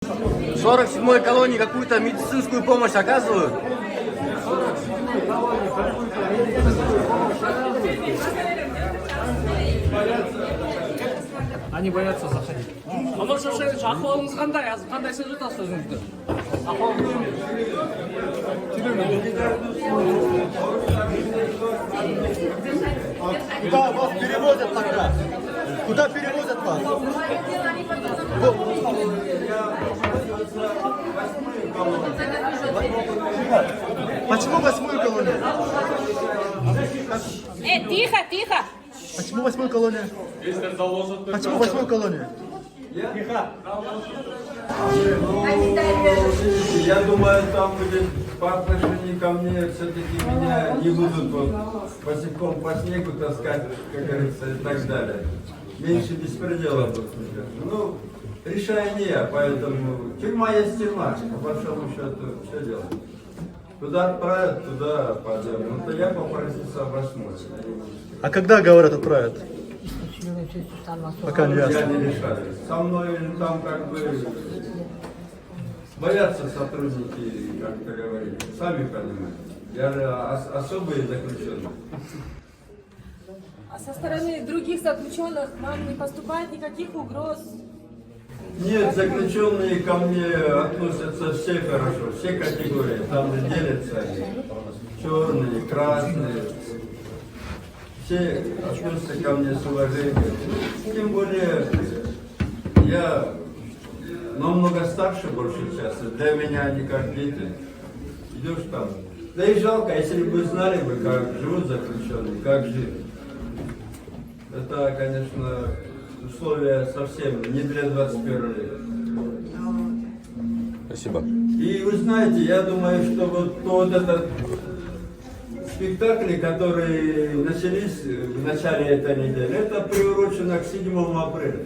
47-й колонии какую-то медицинскую помощь оказывают? Они боятся заходить. Омаршашевич, ахуалыңыз қандай? Қандай сөз айтасыз өзіңізді? Куда вас перевозят тогда? Куда перевозят вас? Почему 8-ю колонию? Тихо, тихо. Почему 8-ю колонию? Почему 8-ю колонию? Я думаю, там будет по отношению ко мне все-таки меня не будут вот босиком по снегу таскать, как говорится, и так далее. Меньше беспредела будет, мне кажется. Ну, решаю не я, поэтому тюрьма есть тюрьма, по большому счету, что делать? Куда отправят, туда пойдем. Ну, то я попросился в 8-й. А когда, говорят, отправят? Пока не Я ясно. не решаю. Со мной там как бы боятся сотрудники, как это говорили. Сами понимаете. Я же особые заключенные. А со стороны других заключенных вам не поступает никаких угроз? Нет, заключенные ко мне относятся все хорошо, все категории. Там же делятся они. Черные, красные. Все относятся ко мне с уважением. Тем более, я намного старше больше часа. Для меня они как дети. Идешь там. Да и жалко, если бы вы знали бы, как живут заключенные, как жили. Это, конечно, условия совсем не для 21 века. Спасибо. И вы знаете, я думаю, что вот этот спектакли, которые начались в начале этой недели, это приурочено к 7 апреля.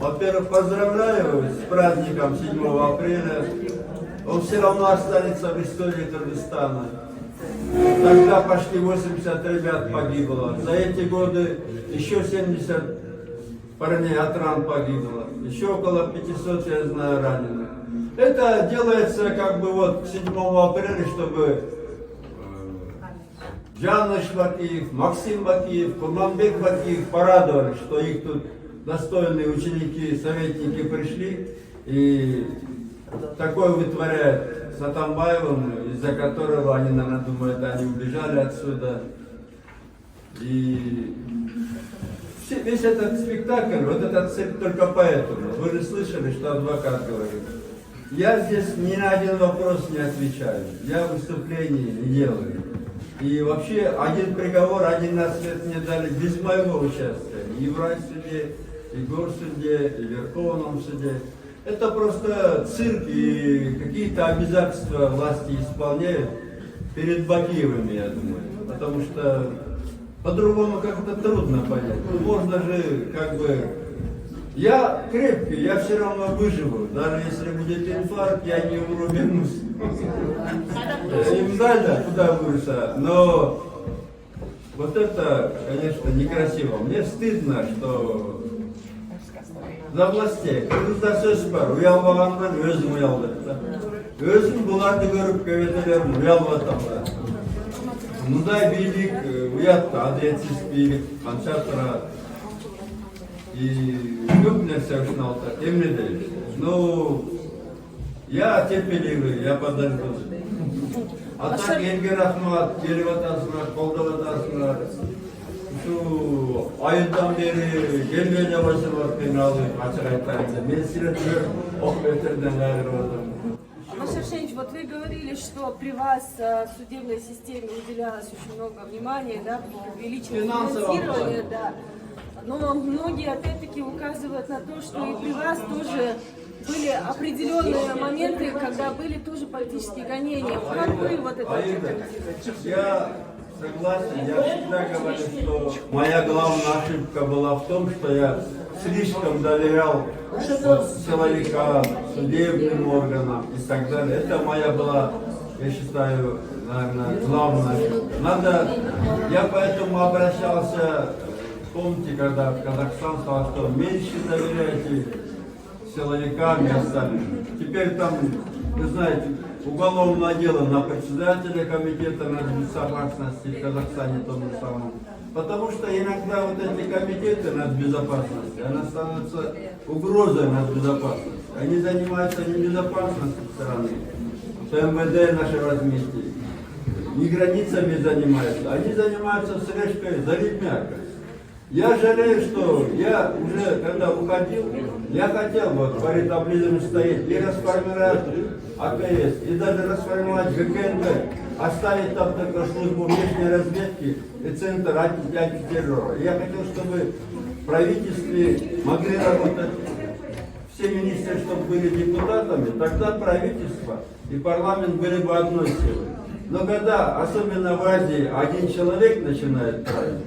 Во-первых, поздравляю с праздником 7 апреля. Он все равно останется в истории Кыргызстана. Тогда почти 80 ребят погибло. За эти годы еще 70 парней от ран погибло. Еще около 500, я знаю, раненых. Это делается как бы вот к 7 апреля, чтобы Джаныш Бакиев, Максим Бакиев, Курманбек Бакиев порадовали, что их тут достойные ученики, советники пришли и такое вытворяют с Атамбаевым, из-за которого они, наверное, думают, они убежали отсюда. И весь этот спектакль, вот этот цирк только поэтому. Вы же слышали, что адвокат говорит. Я здесь ни на один вопрос не отвечаю. Я выступлений не делаю. И вообще один приговор, один наслед мне дали без моего участия. И в райсуде, и в горсуде, и в Верховном суде. Это просто цирк и какие-то обязательства власти исполняют перед Бакиевыми, я думаю. Потому что по-другому как-то трудно понять. Можно же как бы... Я крепкий, я все равно выживу. Даже если будет инфаркт, я не умру, вернусь. Не знаю, куда вырваться. Но вот это, конечно, некрасиво. Мне стыдно, что за властей. Кыргызда сөз бар, уялбагандан өзүм уялдым. Өзүм буларды көрүп көбөтөлөрүм уялып атам. Мындай бийлик уят, адретсиз бийлик канча турат. И көп нерсе ушун алат. Эмне дейбиз? Ну, я терпеливый, я подожду. А так элге рахмат, келип атасыңар, колдоп атасыңар. Şu ayından beri gelmeyen yavaşlar kıynalı açık ayetlerinde. Ben sürekli okbeterden gayrı oldum. Шершенич, вот вы говорили, что при вас в судебной системе уделялось очень много внимания, да, по увеличению финансирования, да. Но многие опять-таки указывают на то, что и при вас тоже были определенные моменты, когда были тоже политические гонения. Как вы вот это прокомментируете? Я согласен, я всегда говорю, что моя главная ошибка была в том, что я слишком доверял силовикам, судебным органам и так далее. Это моя была, я считаю, наверное, главная ошибка. Я поэтому обращался, помните, когда в Казахстан сказал, что меньше доверяйте силовиками остальными. Теперь там, вы знаете, уголовное дело на председателя комитета нацбезопасности в Казахстане том же самом. Потому что иногда вот эти комитеты нацбезопасности, она становится угрозой нацбезопасности. Они занимаются не безопасностью страны, МВД наше разместили, не границами занимаются, они занимаются слежкой за людьми. Я жалею, что я уже, когда уходил, я хотел бы по таблицам стоять и расформировать АКС, и даже расформировать ГКНБ, оставить там только службу внешней разведки и центр антитеррора. Я хотел, чтобы в правительстве могли работать все министры, чтобы были депутатами, тогда правительство и парламент были бы одной силой. Но когда, особенно в Азии, один человек начинает править,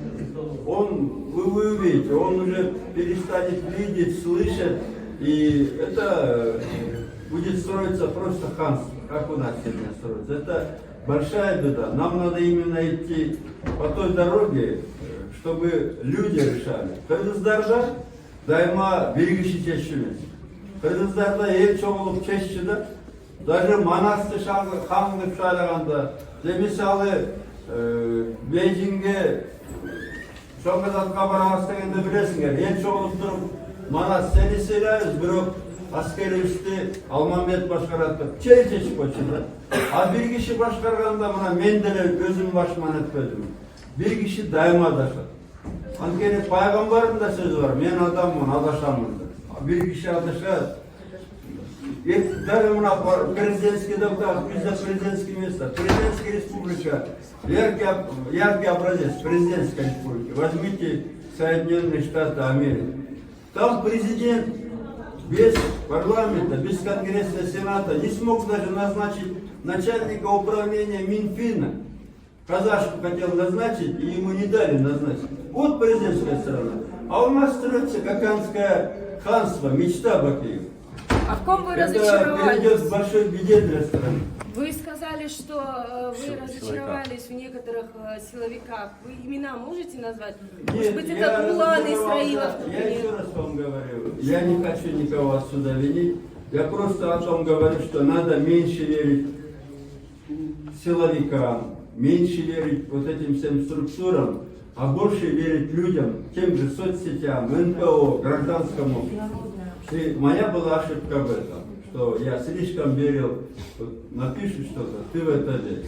вы увидите, он уже перестанет видеть, слышать, и это будет строиться просто ханство, как у нас сегодня строится. Это большая беда. Нам надо именно идти по той дороге, чтобы люди решали. Кыргыздарда дайма белгиши чечилет. Кыргыздарда эл чоңулуп чеччиде. Даже Манасты ханды шайлағанда, мисалы Бейжинге Шоңғазатқа барамыз дегенде білесіңдер, ел чоңылып тұрып, Манас сені сыйлаймыз, бирок аскери ишти Алмамбет башкарады, чечип койчу. А бир киши башкарганда мына мен деле өзүм башыман этпедим. Бир киши дайыма адашат. Анткени пайгамбардын да сөзү бар, мен адаммын, адашамын. Бир киши адашат. Даже мына президентский доклад, президентское место, президентская республика, яркий образец президентской республики. Возьмите Соединенные Штаты Америки. Там президент без парламента, без Конгресса, Сената не смог даже назначить начальника управления Минфина. Казашку хотел назначить, и ему не дали назначить. Вот президентская страна. А у нас строится коканское ханство, мечта Бакиева. А в ком вы Это разочаровались? приведет к большой беде для страны. Вы сказали, что вы разочаровались в некоторых силовиках. Вы имена можете назвать? Может быть, это Булан Исраилов, Я еще раз вам говорю, я не хочу никого отсюда винить. Я просто о том говорю, что надо меньше верить силовикам, меньше верить вот этим всем структурам, а больше верить людям, тем же соцсетям, НКО, гражданскому обществу. И моя была ошибка в этом, что я слишком верил, вот напишут что-то, ты в это веришь.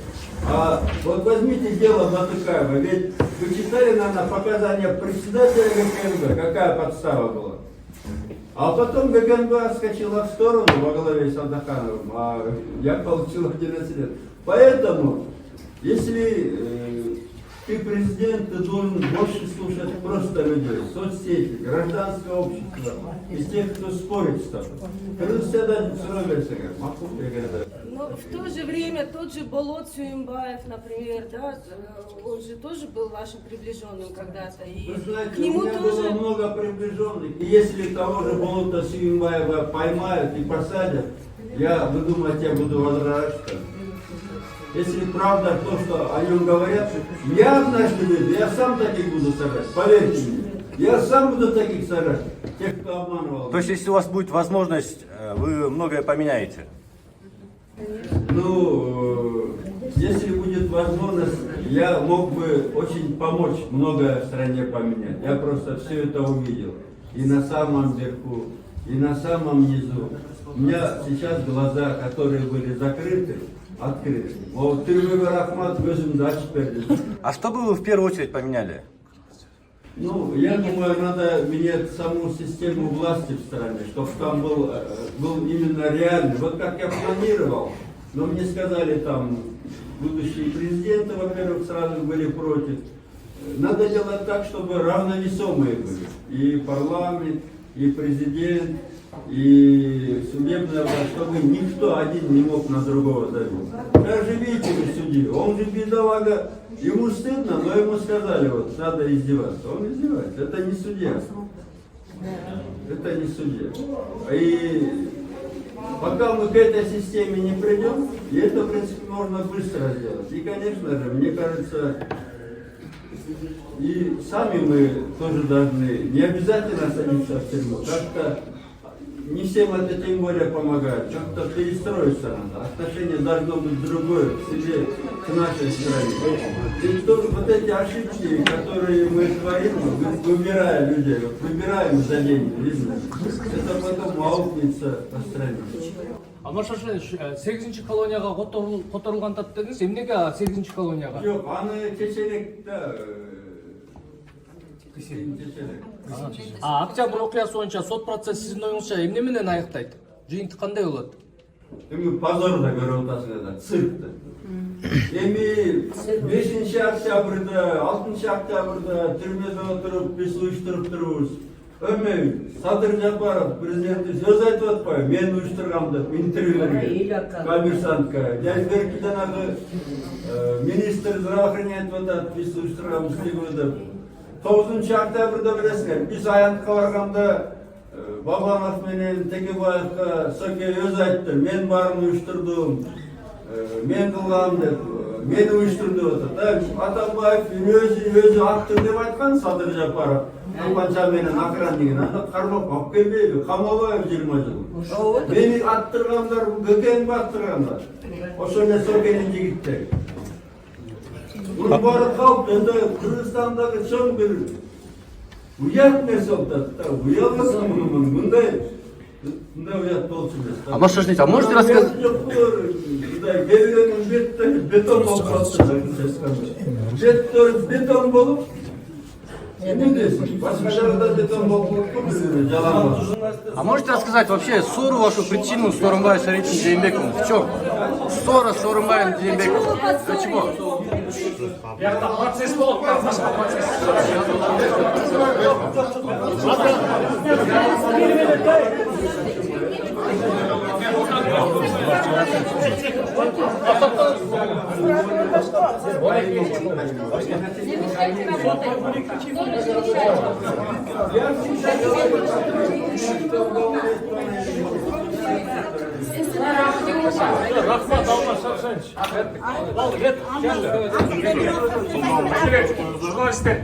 А вот возьмите дело Батукаева, ведь вы читали, наверное, показания председателя ГКНБ, какая подстава была. А потом ГКНБ отскочила в сторону во главе с Андахановым, а я получил 11 лет. Поэтому, если ты президент, ты должен больше слушать просто людей, соцсети, гражданское общество, из тех, кто спорит с тобой. Но в то же время тот же Болот Сюимбаев, например, да, он же тоже был вашим приближенным когда-то. И вы знаете, к нему у меня тоже было много приближенных. И если того же Болота Сюимбаева поймают и посадят, вы думаете, я буду возражать? Если правда то, что о нем говорят, я однажды выйду, я сам таких буду сажать, поверьте мне. Я сам буду таких сажать, тех, кто обманывал. То есть, если у вас будет возможность, вы многое поменяете? Ну, если будет возможность, я мог бы очень помочь многое в стране поменять. Я просто все это увидел. И на самом верху, и на самом низу. У меня сейчас глаза, которые были закрыты, открыты. Вот ты Рахмат gözüm de açık verdi. А что бы вы в первую очередь поменяли? Ну, я думаю, надо менять саму систему власти в стране, чтобы там был именно реальный. Вот как я планировал, но мне сказали там, будущие президенты, во-первых, сразу были против. Надо делать так, чтобы равновесомые были. И парламент, и президент, и судебная власть, чтобы никто один не мог на другого давить. Даже видите вы судью, он же бедолага, ему стыдно, но ему сказали, вот, надо издеваться. Он издевается, это не судья. Это не судья. И пока мы к этой системе не придем, и это, в принципе, можно быстро сделать. И, конечно же, мне кажется, и сами мы тоже должны, не обязательно садиться в тюрьму, как-то не всем это тем более помогает. Как-то перестроиться надо. Отношение должно быть другое к себе, к нашей стране. И тоже вот эти ошибки, которые мы творим, выбирая людей, вот выбираем за деньги, видно, это потом аукнется по стране. Амаршашин 8-ci колонияга которулганда дедиңиз. Эмнеге 8-ci колонияга? Жоқ, аны кечелекте кечелек. Октябрь окуясы боюнча сот процесси сиздин оюңузча эмне менен аяктайт? Жыйынтык кандай болот? Эми позорда көрүп атасыңар, циркте. Эми 5 октябрда, 6 октябрда түрмөдө отуруп, биз уюштуруп турубуз. Ömür, Sadır Japarov prezidenti söz aytып atпайбы, мен уюштургам деп интервьюлерге, коммерсантка. Жайберки жанагы министр здравоохранения айтып атат, биз уюштурганбыз деп. 9 октябрда билесиңер, биз аянтка барганда Бабанов менен Текебаевка Соке өз айтты, мен барын уюштурдум, мен кылгам деп, мени уюштурду деп атат. Атамбаев өзү аттыр деп айткан Садыр Жапаров. Қанша менен ақыран деген, аны қармап алып келмейді, қамалбайбы 20 жыл. Мені аттырғандар, бөкен баттырғандар. Ошо эле Сокенин жигиттери. Буну баары калп, енді Кыргызстандагы чоң бир уят нерсе болуп да, уялмасын мындай уят болчу эмес. Амаршашин, а можете рассказать? Келгенин беттери бетон болуп калды. Беттери бетон болуп, А можете рассказать вообще ссору вашу, причину Сооронбая с Алиевым Жээнбековым? В чем? Ссора с Сооронбаем и Жээнбековым. Для чего? Процесс болот, башка процесс. Рахмат, Алмаз Шаршанович. Ал, кет, келди. Журналисттер.